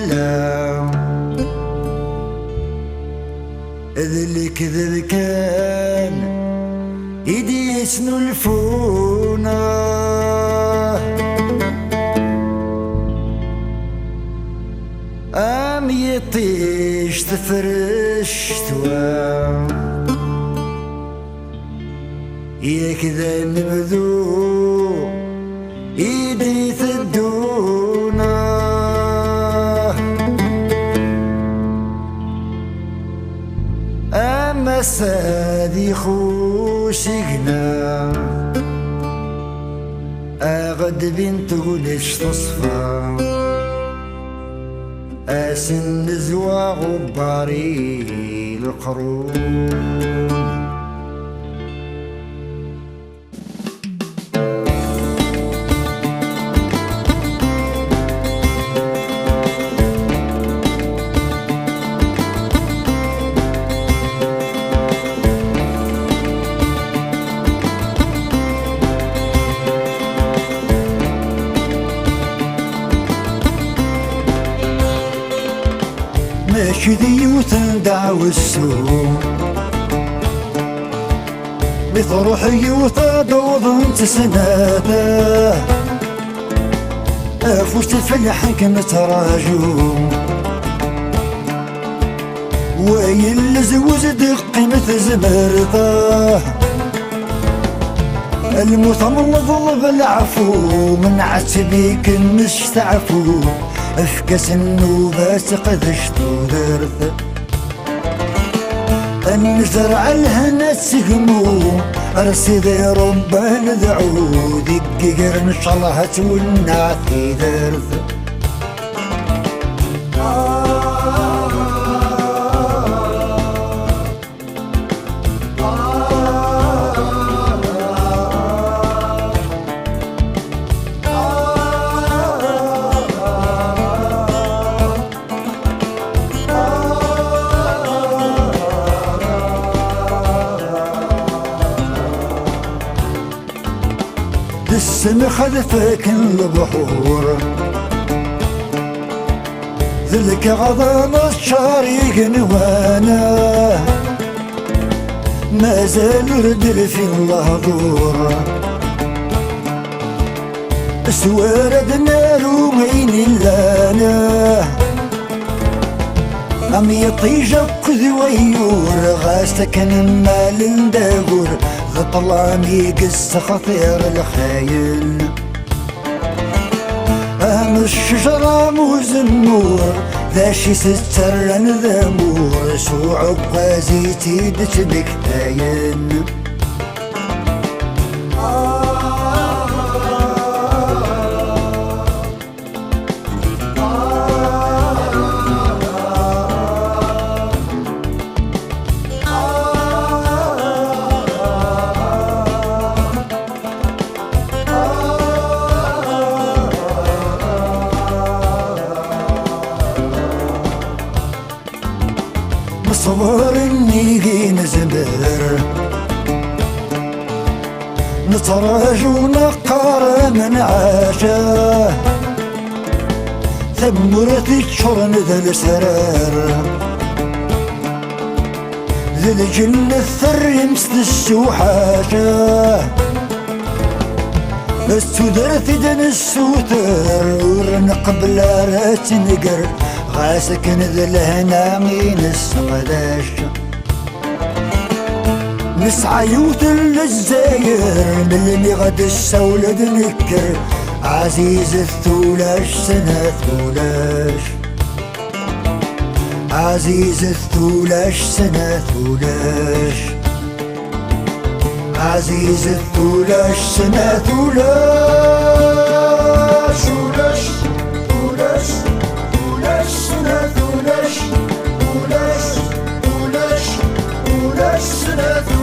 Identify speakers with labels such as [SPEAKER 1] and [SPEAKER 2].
[SPEAKER 1] لا اللي كذب كان يدي يسنو الفونا ام يطيش تفرش توام يا كذا نبذو يدي ثدونا اما سادي خوشقنا اغد بنت قولش تصفى اسن زوا غباري القرون ماشي ديوث ندعو السوق بتروح يوث دوض انت سناده افوش الفلح كنت راجو وين زوز دقي مثل زمرده المثمض بالعفو من عتبيك المستعفو افكس النوبات قدشتو درث النزرع الهنا تسقمو رصيدي ربا ندعو دقيقر ان شاء الله تولنعثي درث السم خذفك البحور ذلك غضام الشارق نوانا ما زال ردل في اللهضور سوارد النار ومين لانا أم يطيج كذويور غاستك مال نداور ظلامي قص خطير الخايل أهم الشجرة موزنور ذا شي ستر ذامور سو عقازي تيدت بكتاين صبر النيجي نزبر نتراج ونقار من عاشا ثمرت الشرن ذا السرار ذا الجنة الثر يمس السوحاشا السودرت دن السوتر ورنقبل رات نقر غاسك ذا الهنا من السقداش نسعى يوثل للزاير من اللي غد السولد نكر عزيز الثولاش سنة ثولاش عزيز الثولاش سنة ثولاش عزيز الثولاش سنة ثولاش ثولاش ثولاش ثولاش سنة ثولاش ثولاش ثولاش ثولاش سنة ثولاش